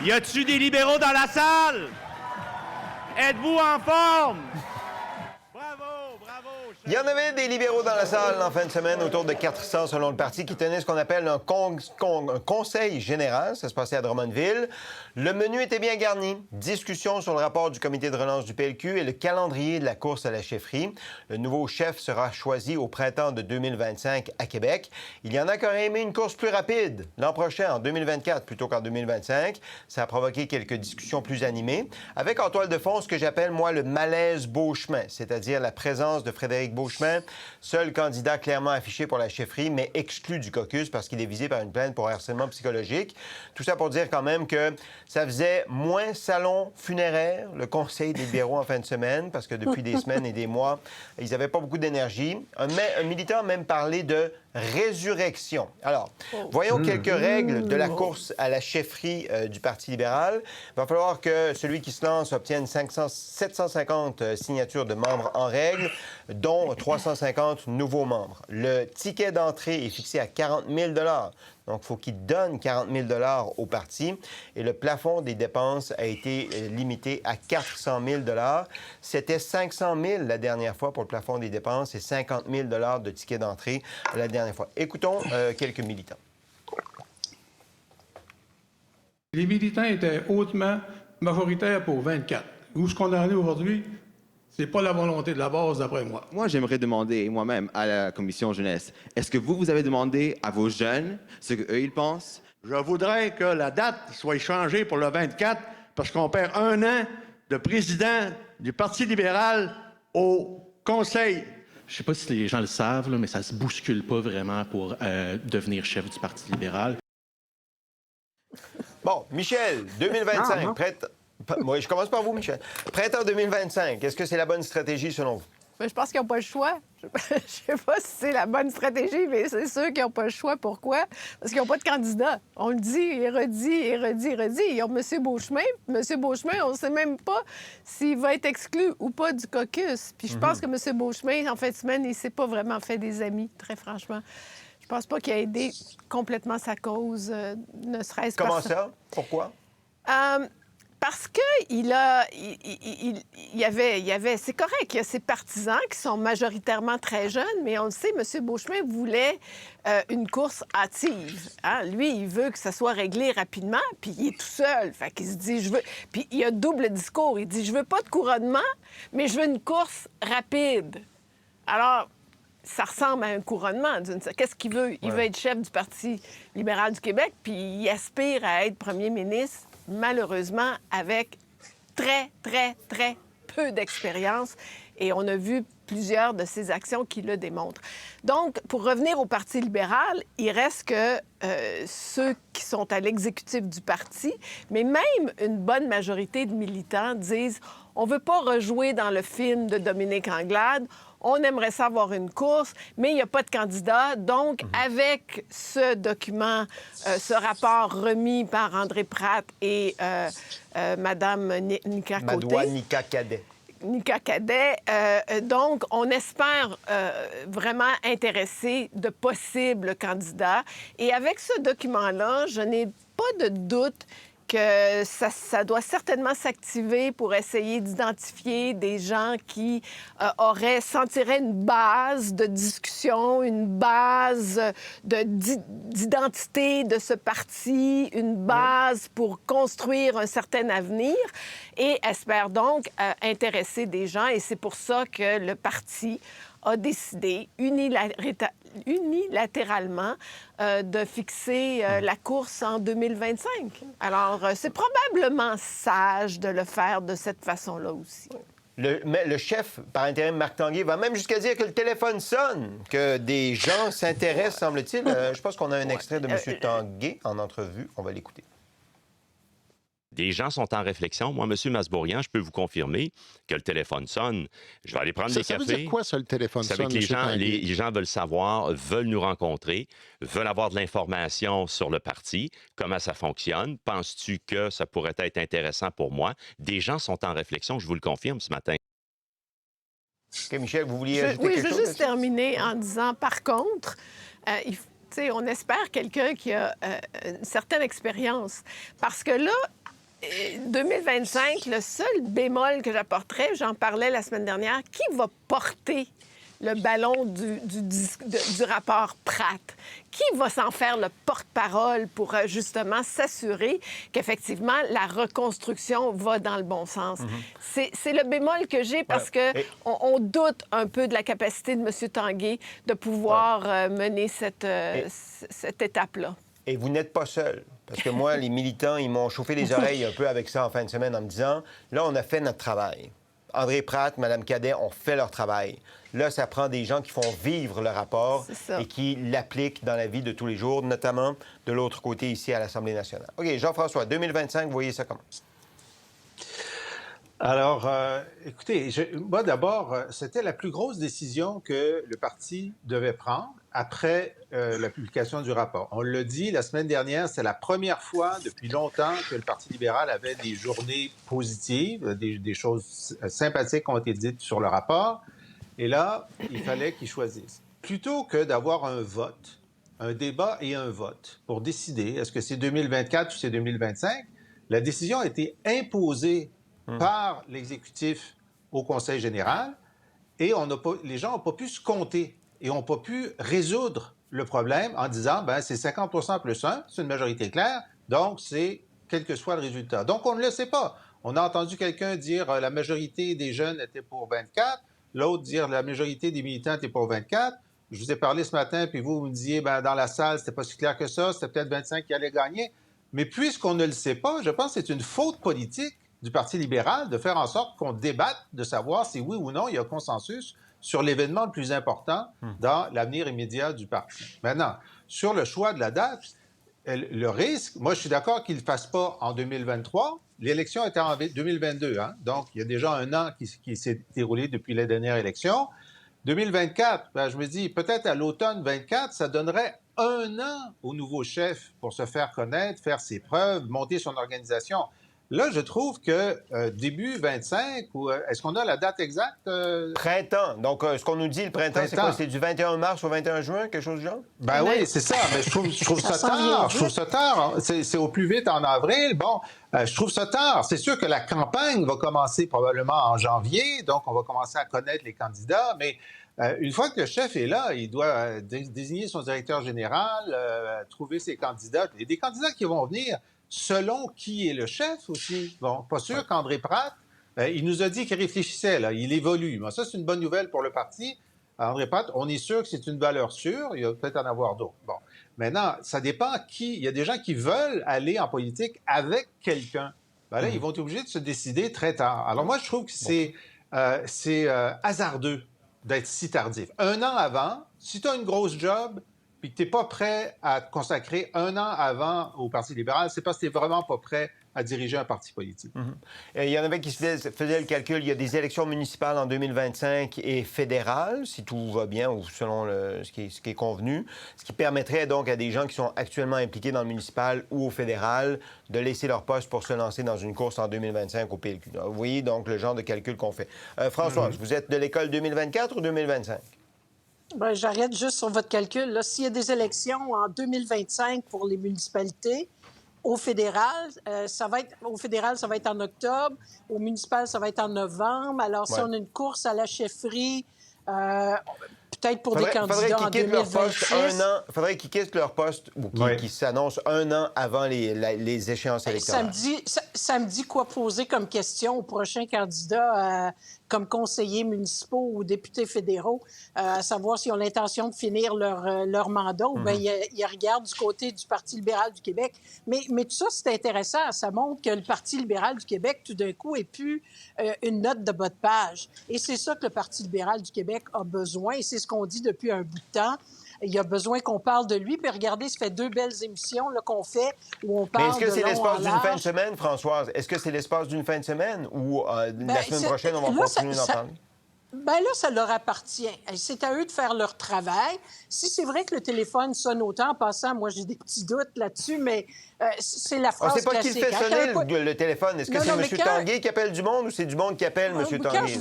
Y a-tu des libéraux dans la salle? Êtes-vous en forme? Bravo, bravo! Il y en avait des libéraux dans la salle en fin de semaine, autour de 400 selon le parti, qui tenaient ce qu'on appelle un conseil général. Ça se passait à Drummondville. Le menu était bien garni. Discussion sur le rapport du comité de relance du PLQ et le calendrier de la course à la chefferie. Le nouveau chef sera choisi au printemps de 2025 à Québec. Il y en a qui auraient aimé une course plus rapide l'an prochain, en 2024, plutôt qu'en 2025. Ça a provoqué quelques discussions plus animées. Avec en toile de fond ce que j'appelle, moi, le malaise Beauchemin, c'est-à-dire la présence de Frédéric Beauchemin, seul candidat clairement affiché pour la chefferie, mais exclu du caucus parce qu'il est visé par une plainte pour harcèlement psychologique. Tout ça pour dire quand même que ça faisait moins salon funéraire, le Conseil des libéraux en fin de semaine, parce que depuis des semaines et des mois, ils n'avaient pas beaucoup d'énergie. Un militant a même parlé de résurrection. Alors, voyons quelques règles de la course à la chefferie du Parti libéral. Il va falloir que celui qui se lance obtienne 750 signatures de membres en règle, dont 350 nouveaux membres. Le ticket d'entrée est fixé à 40 000 $. Donc, il faut qu'il donne 40 000 $ au parti. Et le plafond des dépenses a été limité à 400 000 $. C'était 500 000 la dernière fois pour le plafond des dépenses et 50 000 $ de ticket d'entrée la dernière fois. Écoutons quelques militants. Les militants étaient hautement majoritaires pour 24. Où ce qu'on en est aujourd'hui, c'est pas la volonté de la base, d'après moi. Moi, j'aimerais demander moi-même à la commission jeunesse, est-ce que vous avez demandé à vos jeunes ce qu'eux, ils pensent? Je voudrais que la date soit changée pour le 24 parce qu'on perd un an de président du Parti libéral au Conseil. Je ne sais pas si les gens le savent, là, mais ça ne se bouscule pas vraiment pour devenir chef du Parti libéral. Bon, Michel, 2025, prête... Moi, je commence par vous, Michel. Printemps 2025, est-ce que c'est la bonne stratégie selon vous? Bien, je pense qu'ils n'ont pas le choix. Je ne sais pas si c'est la bonne stratégie, mais c'est sûr qu'ils n'ont pas le choix. Pourquoi? Parce qu'ils n'ont pas de candidat. On le dit et redit et redit et redit. Ils ont M. Beauchemin. M. Beauchemin, on ne sait même pas s'il va être exclu ou pas du caucus. Puis je pense que M. Beauchemin, en fin de semaine, il ne s'est pas vraiment fait des amis, très franchement. Je pense pas qu'il a aidé complètement sa cause, ne serait-ce pas. Comment ça? Pourquoi? Parce qu'il y avait, c'est correct, il y a ses partisans qui sont majoritairement très jeunes, mais on le sait, M. Beauchemin voulait une course hâtive. Hein? Lui, il veut que ça soit réglé rapidement, puis il est tout seul. Fait qu'il se dit, je veux... Puis il a double discours. Il dit, je veux pas de couronnement, mais je veux une course rapide. Alors, ça ressemble à un couronnement. Qu'est-ce qu'il veut? Il veut être chef du Parti libéral du Québec, puis il aspire à être premier ministre, malheureusement, avec très, très, très peu d'expérience. Et on a vu plusieurs de ses actions qui le démontrent. Donc, pour revenir au Parti libéral, il reste que ceux qui sont à l'exécutif du parti, mais même une bonne majorité de militants disent « on ne veut pas rejouer dans le film de Dominique Anglade, on aimerait ça avoir une course, mais il n'y a pas de candidat. » Donc, avec ce document, ce rapport remis par André Pratt et Mme Nika Côté... Madoua Nika Cadet. Nika Cadet. Donc, on espère vraiment intéresser de possibles candidats. Et avec ce document-là, je n'ai pas de doute que ça doit certainement s'activer pour essayer d'identifier des gens qui sentiraient une base de discussion, une base d'identité de ce parti, une base pour construire un certain avenir et espère donc intéresser des gens. Et c'est pour ça que le parti a décidé unilatéralement de fixer la course en 2025. Alors, c'est probablement sage de le faire de cette façon-là aussi. Le chef, par intérim, Marc Tanguay, va même jusqu'à dire que le téléphone sonne, que des gens s'intéressent, semble-t-il. Je pense qu'on a un extrait de M. Tanguay en entrevue. On va l'écouter. Des gens sont en réflexion. Moi, M. Masbourian, je peux vous confirmer que le téléphone sonne. Je vais aller prendre des cafés. Ça veut dire quoi, ça, le téléphone sonne? Ça veut dire que les gens veulent savoir, veulent nous rencontrer, veulent avoir de l'information sur le parti, comment ça fonctionne. Penses-tu que ça pourrait être intéressant pour moi? Des gens sont en réflexion, je vous le confirme ce matin. OK, Michel, vous vouliez ajouter quelque chose? Oui, je veux juste terminer en disant, par contre, on espère quelqu'un qui a une certaine expérience. Parce que là, 2025, le seul bémol que j'apporterais, j'en parlais la semaine dernière, qui va porter le ballon du rapport Pratt? Qui va s'en faire le porte-parole pour justement s'assurer qu'effectivement la reconstruction va dans le bon sens? C'est le bémol que j'ai parce que on doute un peu de la capacité de M. Tanguay de pouvoir mener cette étape-là. Et vous n'êtes pas seul. Parce que moi, les militants, ils m'ont chauffé les oreilles un peu avec ça en fin de semaine en me disant, là, on a fait notre travail. André Pratt, Mme Cadet ont fait leur travail. Là, ça prend des gens qui font vivre le rapport et qui l'appliquent dans la vie de tous les jours, notamment de l'autre côté ici à l'Assemblée nationale. OK, Jean-François, 2025, vous voyez ça comment? Alors, écoutez, moi d'abord, c'était la plus grosse décision que le parti devait prendre après la publication du rapport. On l'a dit la semaine dernière, c'est la première fois depuis longtemps que le Parti libéral avait des journées positives, des choses sympathiques ont été dites sur le rapport. Et là, il fallait qu'ils choisissent. Plutôt que d'avoir un vote, un débat et un vote pour décider est-ce que c'est 2024 ou c'est 2025, la décision a été imposée par l'exécutif au Conseil général et les gens n'ont pas pu se compter et n'ont pas pu résoudre le problème en disant ben c'est 50 + 1, c'est une majorité claire, donc c'est quel que soit le résultat. Donc on ne le sait pas. On a entendu quelqu'un dire la majorité des jeunes étaient pour 24, l'autre dire la majorité des militants étaient pour 24. Je vous ai parlé ce matin, puis vous me disiez ben dans la salle, c'était pas si clair que ça, c'était peut-être 25 qui allaient gagner. Mais puisqu'on ne le sait pas, je pense que c'est une faute politique du Parti libéral de faire en sorte qu'on débatte de savoir si oui ou non il y a consensus sur l'événement le plus important dans l'avenir immédiat du parti. Maintenant, sur le choix de la date, le risque, moi je suis d'accord qu'il ne le fasse pas en 2023. L'élection était en 2022, hein? Donc il y a déjà un an qui s'est déroulé depuis la dernière élection. 2024, ben, je me dis, peut-être à l'automne 24, ça donnerait 1 an au nouveau chef pour se faire connaître, faire ses preuves, monter son organisation. Là, je trouve que début 25, ou est-ce qu'on a la date exacte? Printemps. Donc, ce qu'on nous dit, le printemps, c'est quoi? C'est du 21 mars au 21 juin, quelque chose du genre? Ben oui, c'est ça. Mais je trouve ça tard. Je trouve ça tard. C'est au plus vite en avril. Bon, je trouve ça tard. C'est sûr que la campagne va commencer probablement en janvier, donc on va commencer à connaître les candidats, mais une fois que le chef est là, il doit désigner son directeur général, trouver ses candidats. Il y a des candidats qui vont venir selon qui est le chef aussi. Bon, pas sûr qu'André Pratt, il nous a dit qu'il réfléchissait, là, il évolue. Bon, ça, c'est une bonne nouvelle pour le parti. André Pratt, on est sûr que c'est une valeur sûre, il va peut-être en avoir d'autres. Bon, maintenant, ça dépend qui. Il y a des gens qui veulent aller en politique avec quelqu'un. Ben là, ils vont être obligés de se décider très tard. Alors moi, je trouve que c'est hasardeux d'être si tardif. 1 an avant, si tu as une grosse job, puis que tu n'es pas prêt à te consacrer 1 an avant au Parti libéral, c'est parce que tu n'es vraiment pas prêt à diriger un parti politique. Il y en avait qui faisaient le calcul. Il y a des élections municipales en 2025 et fédérales, si tout va bien ou selon ce qui est convenu, ce qui permettrait donc à des gens qui sont actuellement impliqués dans le municipal ou au fédéral de laisser leur poste pour se lancer dans une course en 2025 au PLQ. Vous voyez donc le genre de calcul qu'on fait. Françoise, vous êtes de l'école 2024 ou 2025? Bien, j'arrête juste sur votre calcul. Là, s'il y a des élections en 2025 pour les municipalités, au fédéral, ça va être en octobre. Au municipal, ça va être en novembre. Alors, si on a une course à la chefferie, peut-être pour des candidats en 2026... Il faudrait qu'ils quittent leur poste ou qu'ils s'annoncent 1 an avant les échéances électorales. Ça me dit quoi poser comme question aux prochains candidats comme conseillers municipaux ou députés fédéraux, à savoir s'ils ont l'intention de finir leur mandat ou bien ils regardent du côté du Parti libéral du Québec. Mais tout ça, c'est intéressant. Ça montre que le Parti libéral du Québec, tout d'un coup, est plus une note de bas de page. Et c'est ça que le Parti libéral du Québec a besoin, et c'est ce qu'on dit depuis un bout de temps. Il y a besoin qu'on parle de lui. Puis regardez, ça fait 2 belles émissions là, qu'on fait où on parle de long en large. Mais est-ce que c'est l'espace d'une fin de semaine, Françoise? Est-ce que c'est l'espace d'une fin de semaine ou la semaine prochaine, on va continuer d'en parler? Bien là, ça leur appartient. C'est à eux de faire leur travail. Si c'est vrai que le téléphone sonne autant, en passant, moi, j'ai des petits doutes là-dessus, mais c'est la phrase classique. C'est pas qui le fait sonner le téléphone. Est-ce que c'est M. Tanguay qui appelle du monde ou c'est du monde qui appelle M. Tanguay?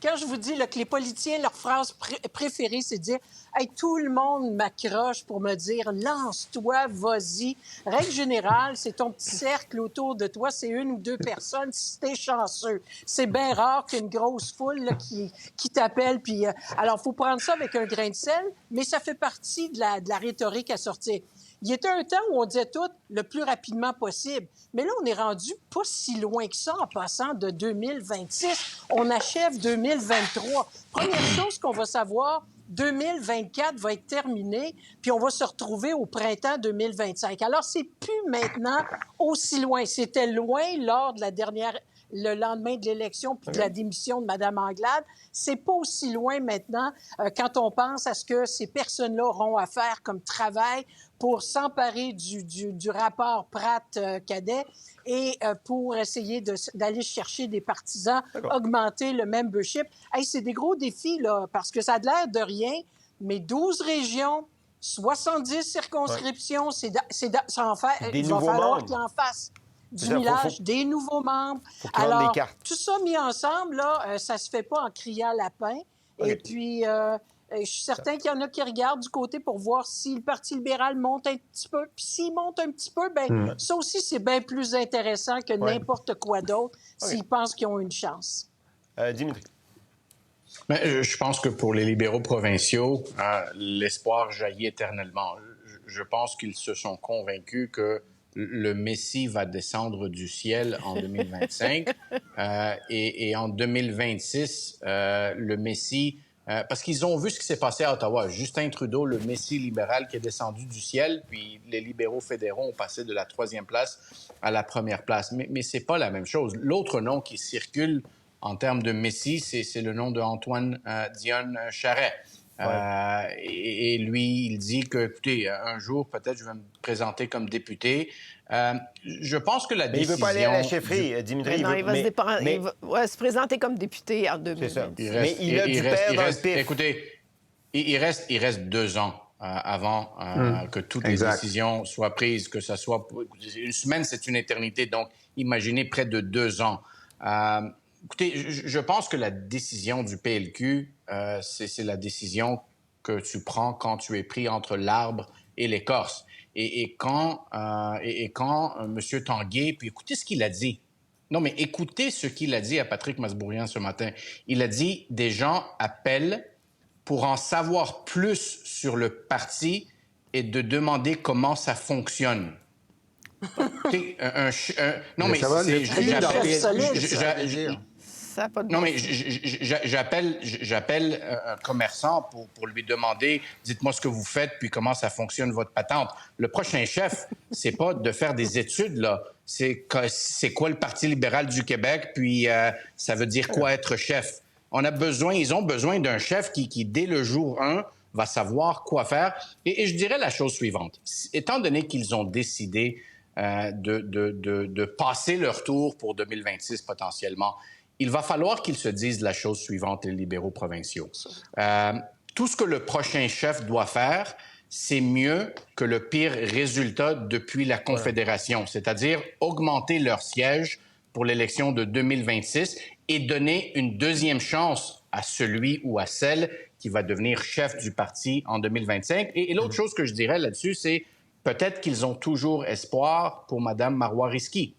quand je vous dis là, que les politiciens, leur phrase préférée, c'est de dire « Hey, tout le monde m'accroche pour me dire « Lance-toi, vas-y ». Règle générale, c'est ton petit cercle autour de toi, c'est 1 ou 2 personnes si t'es chanceux. C'est bien rare qu'une grosse foule là, qui t'appelle. Puis, alors, il faut prendre ça avec un grain de sel, mais ça fait partie de la rhétorique à sortir. Il y était un temps où on disait tout le plus rapidement possible. Mais là, on est rendu pas si loin que ça en passant de 2026. On achève 2023. Première chose qu'on va savoir, 2024 va être terminé, puis on va se retrouver au printemps 2025. Alors, c'est plus maintenant aussi loin. C'était loin lors de le lendemain de l'élection puis de la démission de Mme Anglade. C'est pas aussi loin maintenant quand on pense à ce que ces personnes-là auront à faire comme travail pour s'emparer du rapport Pratt-Cadet et pour essayer d'aller chercher des partisans, augmenter le membership. Hey, c'est des gros défis, là, parce que ça a l'air de rien, mais 12 régions, 70 circonscriptions, ça en fait, il va falloir qu'il en fasse du millage, des nouveaux membres. Alors, tout ça mis ensemble, là, ça se fait pas en criant lapin. Et puis, je suis certain qu'il y en a qui regardent du côté pour voir si le Parti libéral monte un petit peu. Puis s'il monte un petit peu, bien, ça aussi, c'est bien plus intéressant que n'importe quoi d'autre s'ils pensent qu'ils ont une chance. Dimitri. Mais, je pense que pour les libéraux provinciaux, l'espoir jaillit éternellement. Je pense qu'ils se sont convaincus que le Messie va descendre du ciel en 2025 et en 2026, le Messie... parce qu'ils ont vu ce qui s'est passé à Ottawa. Justin Trudeau, le Messie libéral qui est descendu du ciel, puis les libéraux fédéraux ont passé de la 3e place à la 1re place. Mais c'est pas la même chose. L'autre nom qui circule en termes de Messie, c'est le nom d'Antoine Dionne Charest. Et lui, il dit que, écoutez, un jour, peut-être, je vais me présenter comme député. Je pense que la décision... il ne veut pas aller à la chefferie, Dimitri. Non, il va se présenter comme député en 2026. Mais il a du père dans le pif. Écoutez, il reste 2 ans avant que toutes les décisions soient prises, que ce soit... Une semaine, c'est une éternité, donc imaginez près de 2 ans. Écoutez, je pense que la décision du PLQ, c'est la décision que tu prends quand tu es pris entre l'arbre et l'écorce. Et quand M. Tanguay, puis écoutez ce qu'il a dit. Non, mais écoutez ce qu'il a dit à Patrick Masbourian ce matin. Il a dit « Des gens appellent pour en savoir plus sur le parti et de demander comment ça fonctionne. » Non, mais j'appelle un commerçant pour lui demander « Dites-moi ce que vous faites, puis comment ça fonctionne, votre patente. » Le prochain chef, c'est pas de faire des études, là. C'est quoi le Parti libéral du Québec, puis ça veut dire quoi être chef. Ils ont besoin d'un chef qui, dès le jour 1, va savoir quoi faire. Et je dirais la chose suivante. Étant donné qu'ils ont décidé de passer leur tour pour 2026 potentiellement, il va falloir qu'ils se disent la chose suivante, les libéraux provinciaux. Tout ce que le prochain chef doit faire, c'est mieux que le pire résultat depuis la Confédération, c'est-à-dire augmenter leur siège pour l'élection de 2026 et donner une deuxième chance à celui ou à celle qui va devenir chef du parti en 2025. Et l'autre chose que je dirais là-dessus, c'est peut-être qu'ils ont toujours espoir pour Mme Marois Risky,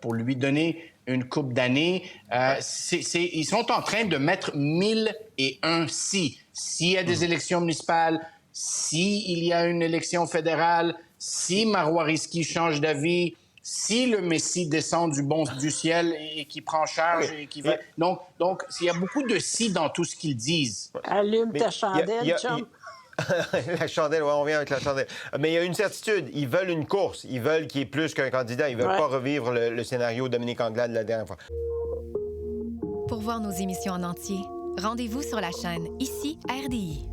pour lui donner une couple d'années. Ils sont en train de mettre 1001 si. S'il y a des élections municipales, s'il y a une élection fédérale, si Marois Risky change d'avis, si le Messie descend du ciel et qui prend charge et qui va... Donc, il y a beaucoup de si dans tout ce qu'ils disent. Allume ta chandelle, chum. La chandelle, oui, on vient avec la chandelle. Mais il y a une certitude, ils veulent une course. Ils veulent qu'il y ait plus qu'un candidat. Ils ne veulent pas revivre le scénario Dominique Anglade de la dernière fois. Pour voir nos émissions en entier, rendez-vous sur la chaîne ICI RDI.